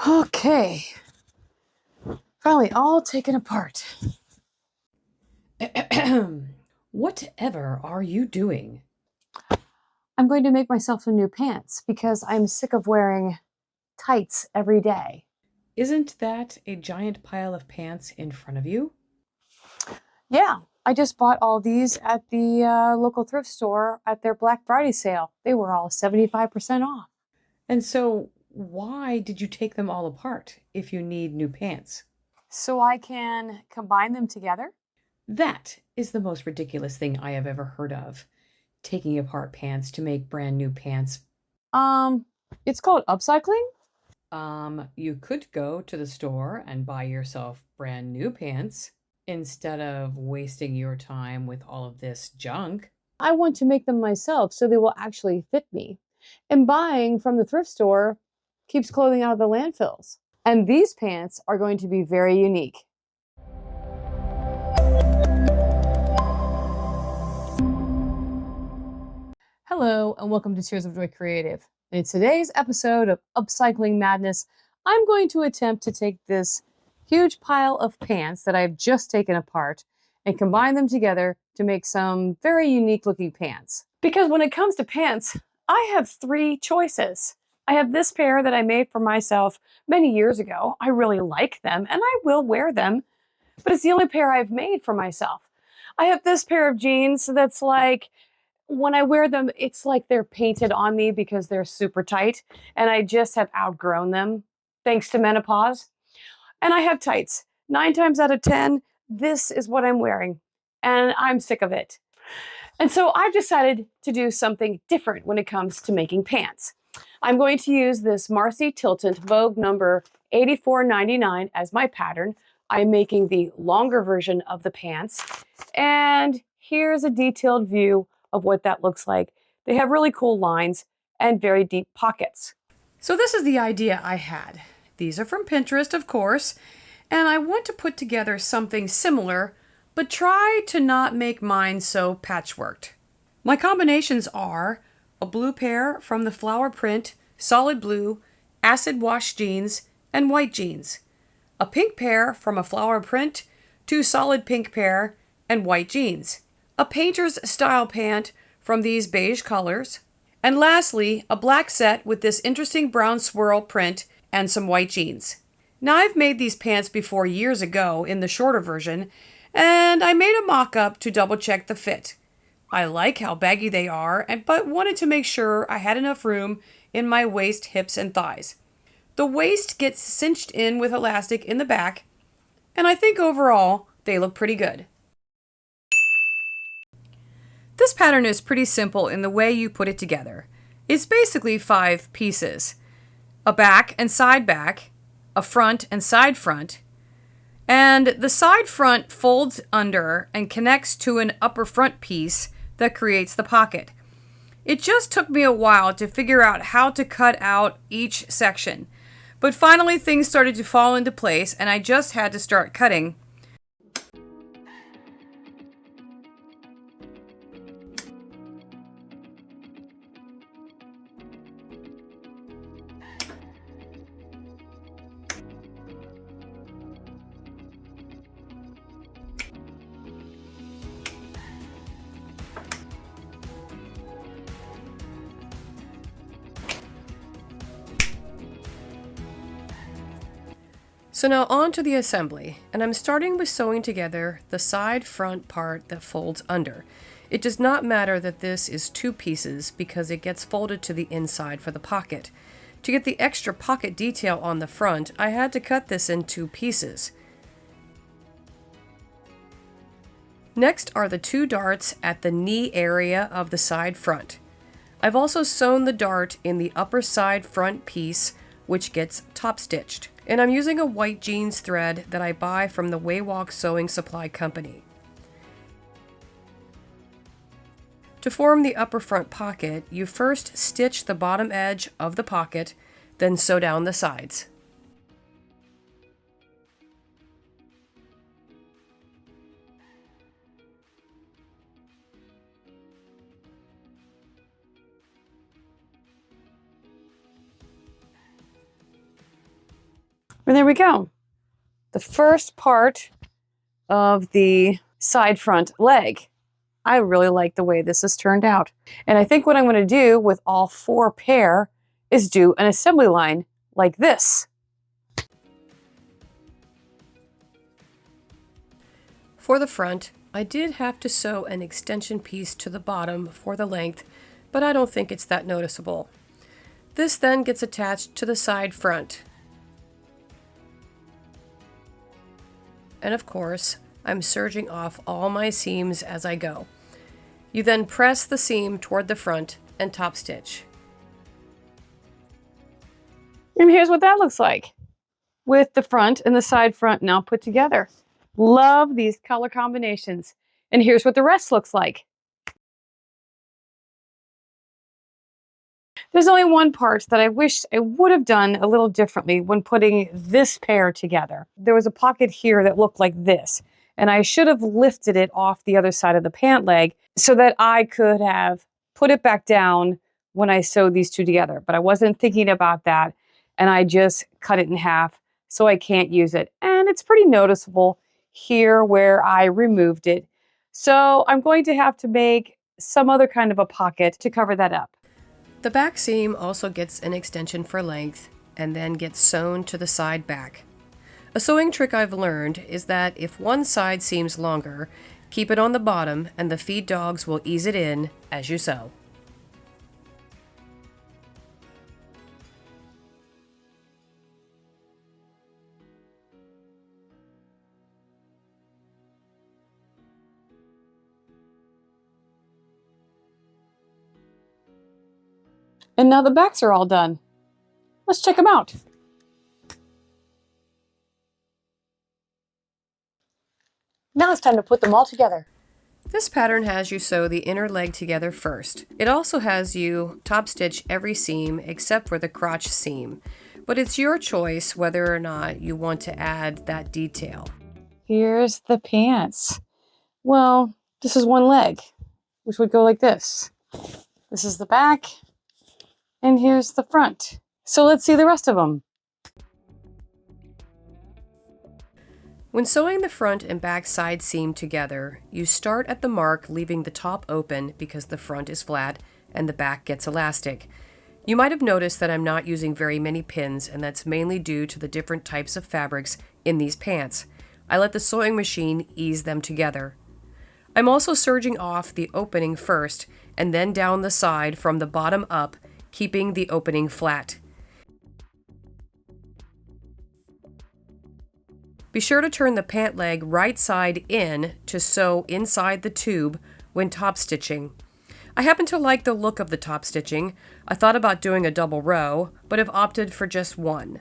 Okay, finally all taken apart. Whatever are you doing? I'm going to make myself some new pants because I'm sick of wearing tights every day. Isn't that a giant pile of pants in front of you? Yeah, I just bought all these at the local thrift store at their Black Friday sale. They were all 75% off. And so, why did you take them all apart if you need new pants? So I can combine them together? That is the most ridiculous thing I have ever heard of. Taking apart pants to make brand new pants. Um, it's called upcycling? You could go to the store and buy yourself brand new pants instead of wasting your time with all of this junk. I want to make them myself so they will actually fit me. And buying from the thrift store keeps clothing out of the landfills. And these pants are going to be very unique. Hello, and welcome to Tears of Joy Creative. In today's episode of Upcycling Madness, I'm going to attempt to take this huge pile of pants that I've just taken apart and combine them together to make some very unique looking pants. Because when it comes to pants, I have three choices. I have this pair that I made for myself many years ago. I really like them and I will wear them, but it's the only pair I've made for myself. I have this pair of jeans that's like, when I wear them, it's like they're painted on me because they're super tight and I just have outgrown them thanks to menopause. And I have tights. 9 times out of 10, this is what I'm wearing and I'm sick of it. And so I've decided to do something different when it comes to making pants. I'm going to use this Marcy Tilton Vogue number 8499 as my pattern. I'm making the longer version of the pants. And here's a detailed view of what that looks like. They have really cool lines and very deep pockets. So, this is the idea I had. These are from Pinterest, of course, and I want to put together something similar, but try to not make mine so patchworked. My combinations are a blue pair from the flower print, solid blue, acid wash jeans, and white jeans. A pink pair from a flower print, two solid pink pair, and white jeans. A painter's style pant from these beige colors. And lastly, a black set with this interesting brown swirl print and some white jeans. Now, I've made these pants before years ago in the shorter version, and I made a mock-up to double check the fit. I like how baggy they are, but wanted to make sure I had enough room in my waist, hips, and thighs. The waist gets cinched in with elastic in the back, and I think overall they look pretty good. This pattern is pretty simple in the way you put it together. It's basically 5 pieces. A back and side back, a front and side front, and the side front folds under and connects to an upper front piece that creates the pocket. It just took me a while to figure out how to cut out each section, but finally things started to fall into place and I just had to start cutting. So now on to the assembly, and I'm starting with sewing together the side front part that folds under. It does not matter that this is 2 pieces because it gets folded to the inside for the pocket. To get the extra pocket detail on the front, I had to cut this in 2 pieces. Next are the 2 darts at the knee area of the side front. I've also sewn the dart in the upper side front piece, which gets top stitched. And I'm using a white jeans thread that I buy from the Waywalk Sewing Supply Company. To form the upper front pocket, you first stitch the bottom edge of the pocket, then sew down the sides. And there we go. The first part of the side front leg. I really like the way this has turned out. And I think what I'm going to do with all 4 pair is do an assembly line like this. For the front, I did have to sew an extension piece to the bottom for the length, but I don't think it's that noticeable. This then gets attached to the side front. And of course, I'm serging off all my seams as I go. You then press the seam toward the front and top stitch. And here's what that looks like with the front and the side front now put together. Love these color combinations. And here's what the rest looks like. There's only one part that I wish I would have done a little differently when putting this pair together. There was a pocket here that looked like this, and I should have lifted it off the other side of the pant leg so that I could have put it back down when I sewed these two together. But I wasn't thinking about that, and I just cut it in half so I can't use it. And it's pretty noticeable here where I removed it. So I'm going to have to make some other kind of a pocket to cover that up. The back seam also gets an extension for length and then gets sewn to the side back. A sewing trick I've learned is that if one side seems longer, keep it on the bottom and the feed dogs will ease it in as you sew. And now the backs are all done. Let's check them out. Now it's time to put them all together. This pattern has you sew the inner leg together first. It also has you top stitch every seam except for the crotch seam, but it's your choice whether or not you want to add that detail. Here's the pants. Well, this is one leg, which would go like this. This is the back, and here's the front. So let's see the rest of them. When sewing the front and back side seam together, you start at the mark leaving the top open because the front is flat and the back gets elastic. You might have noticed that I'm not using very many pins, and that's mainly due to the different types of fabrics in these pants. I let the sewing machine ease them together. I'm also serging off the opening first and then down the side from the bottom up, keeping the opening flat. Be sure to turn the pant leg right side in to sew inside the tube when top stitching. I happen to like the look of the top stitching. I thought about doing a double row, but have opted for just one.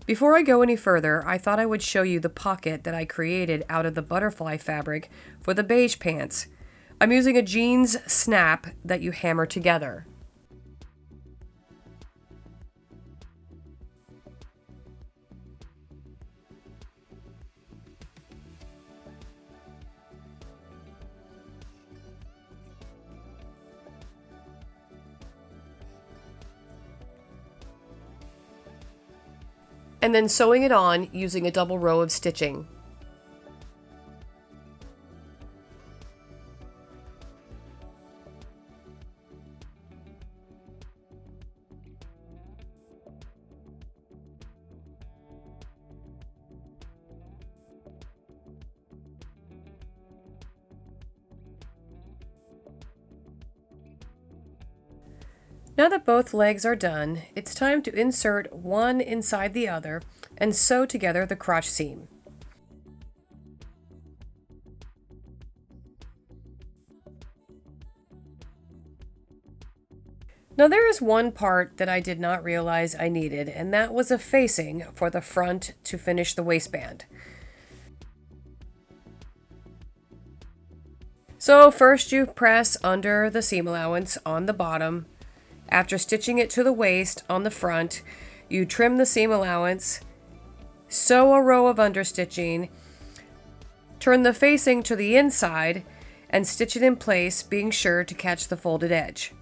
Before I go any further, I thought I would show you the pocket that I created out of the butterfly fabric for the beige pants. I'm using a jeans snap that you hammer together. And then sewing it on using a double row of stitching. Now that both legs are done, it's time to insert one inside the other and sew together the crotch seam. Now there is one part that I did not realize I needed, and that was a facing for the front to finish the waistband. So first you press under the seam allowance on the bottom. After stitching it to the waist on the front, you trim the seam allowance, sew a row of understitching, turn the facing to the inside, and stitch it in place, being sure to catch the folded edge.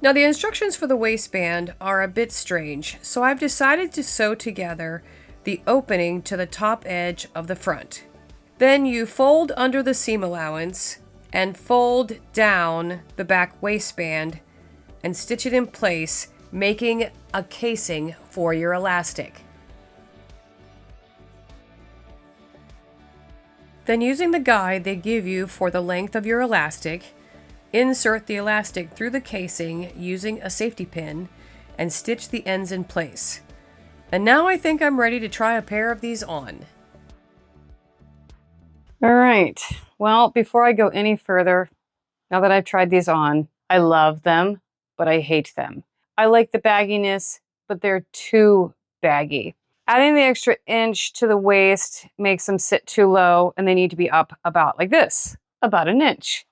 Now the instructions for the waistband are a bit strange, so I've decided to sew together the opening to the top edge of the front. Then you fold under the seam allowance and fold down the back waistband and stitch it in place, making a casing for your elastic. Then using the guide they give you for the length of your elastic, insert the elastic through the casing using a safety pin and stitch the ends in place. And now I think I'm ready to try a pair of these on. All right. Well, before I go any further, now that I've tried these on, I love them, but I hate them. I like the bagginess, but they're too baggy. Adding the extra inch to the waist makes them sit too low, and they need to be up about like this, about an inch.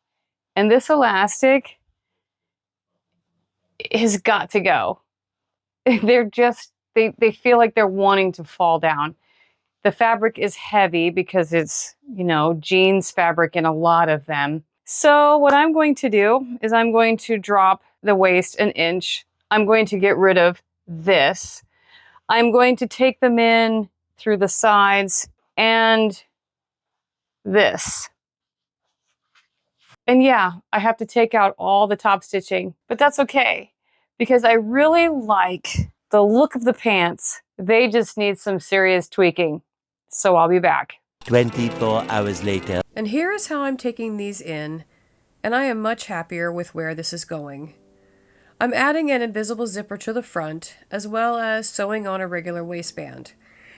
And this elastic has got to go. They're just, they feel like they're wanting to fall down. The fabric is heavy because it's, jeans fabric in a lot of them. So what I'm going to do is I'm going to drop the waist an inch. I'm going to get rid of this. I'm going to take them in through the sides and this. And yeah, I have to take out all the top stitching, but that's okay because I really like the look of the pants. They just need some serious tweaking. So I'll be back. 24 hours later. And here is how I'm taking these in, and I am much happier with where this is going. I'm adding an invisible zipper to the front, as well as sewing on a regular waistband.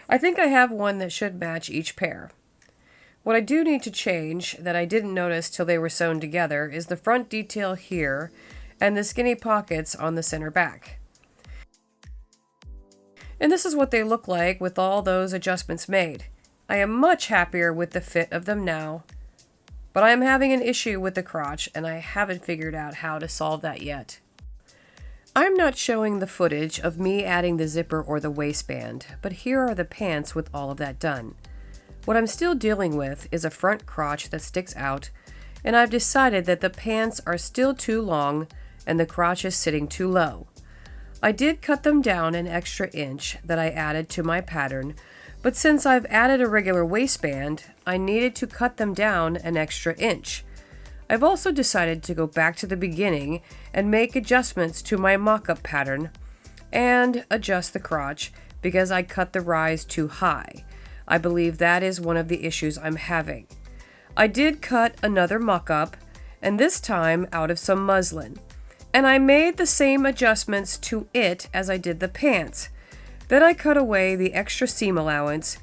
I think I have one that should match each pair. What I do need to change, that I didn't notice till they were sewn together, is the front detail here and the skinny pockets on the center back. And this is what they look like with all those adjustments made. I am much happier with the fit of them now, but I am having an issue with the crotch and I haven't figured out how to solve that yet. I'm not showing the footage of me adding the zipper or the waistband, but here are the pants with all of that done. What I'm still dealing with is a front crotch that sticks out, and I've decided that the pants are still too long and the crotch is sitting too low. I did cut them down an extra inch that I added to my pattern, but since I've added a regular waistband, I needed to cut them down an extra inch. I've also decided to go back to the beginning and make adjustments to my mock-up pattern and adjust the crotch because I cut the rise too high. I believe that is one of the issues I'm having. I did cut another mock-up, and this time out of some muslin. And I made the same adjustments to it as I did the pants. Then I cut away the extra seam allowance,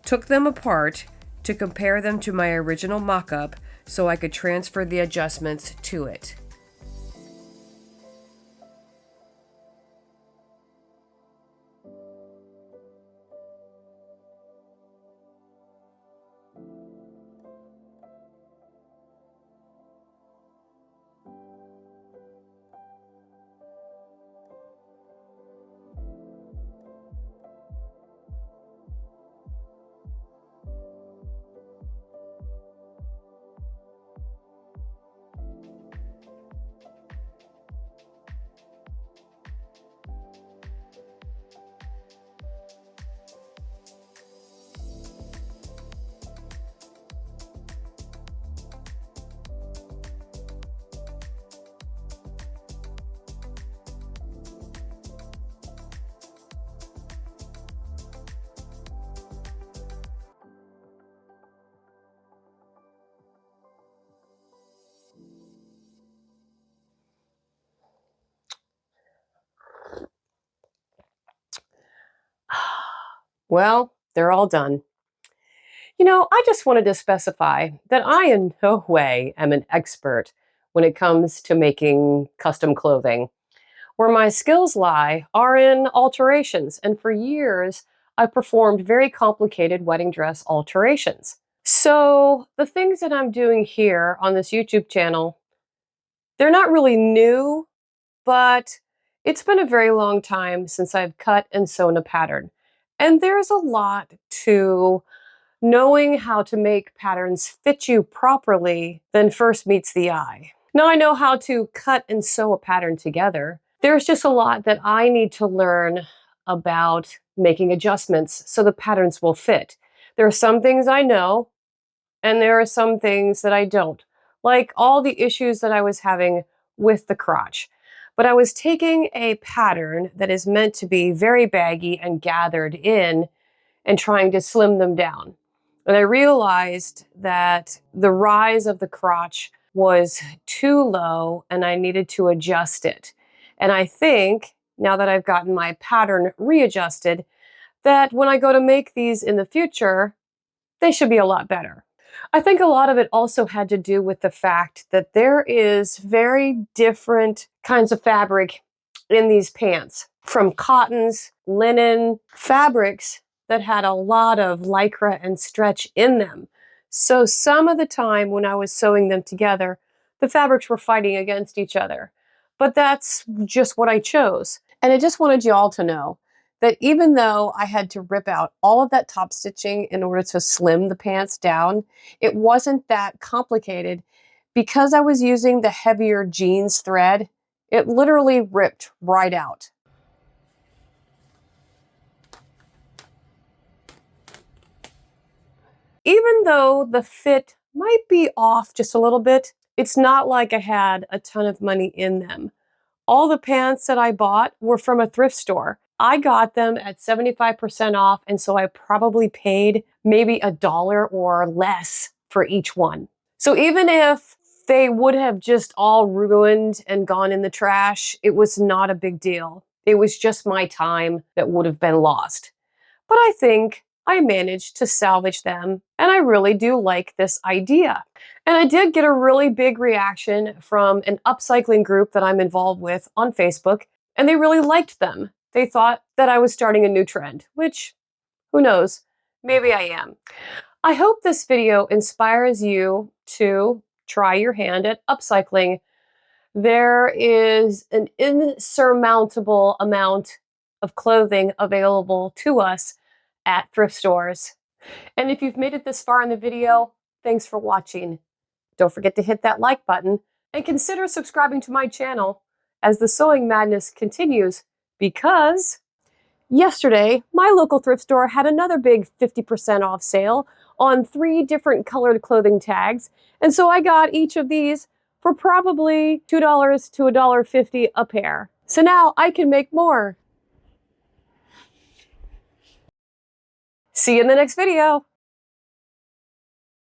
took them apart to compare them to my original mock-up so I could transfer the adjustments to it. Well, they're all done. I just wanted to specify that I in no way am an expert when it comes to making custom clothing. Where my skills lie are in alterations, and for years I've performed very complicated wedding dress alterations. So the things that I'm doing here on this YouTube channel, they're not really new, but it's been a very long time since I've cut and sewn a pattern. And there's a lot to knowing how to make patterns fit you properly than first meets the eye. Now I know how to cut and sew a pattern together. There's just a lot that I need to learn about making adjustments so the patterns will fit. There are some things I know, and there are some things that I don't, like all the issues that I was having with the crotch. But I was taking a pattern that is meant to be very baggy and gathered in and trying to slim them down. And I realized that the rise of the crotch was too low and I needed to adjust it. And I think, now that I've gotten my pattern readjusted, that when I go to make these in the future, they should be a lot better. I think a lot of it also had to do with the fact that there is very different kinds of fabric in these pants, from cottons, linen, fabrics that had a lot of lycra and stretch in them. So some of the time when I was sewing them together, the fabrics were fighting against each other. But that's just what I chose. And I just wanted you all to know that even though I had to rip out all of that top stitching in order to slim the pants down, it wasn't that complicated. Because I was using the heavier jeans thread, it literally ripped right out. Even though the fit might be off just a little bit, it's not like I had a ton of money in them. All the pants that I bought were from a thrift store. I got them at 75% off, and so I probably paid maybe $1 or less for each one. So even if they would have just all ruined and gone in the trash, it was not a big deal. It was just my time that would have been lost. But I think I managed to salvage them, and I really do like this idea. And I did get a really big reaction from an upcycling group that I'm involved with on Facebook, and they really liked them. They thought that I was starting a new trend, which, who knows, maybe I am. I hope this video inspires you to try your hand at upcycling. There is an insurmountable amount of clothing available to us at thrift stores. And if you've made it this far in the video, thanks for watching. Don't forget to hit that like button and consider subscribing to my channel as the sewing madness continues, because yesterday my local thrift store had another big 50% off sale on 3 different colored clothing tags, and so I got each of these for probably $2 to $1.50 a pair. So now I can make more. See you in the next video.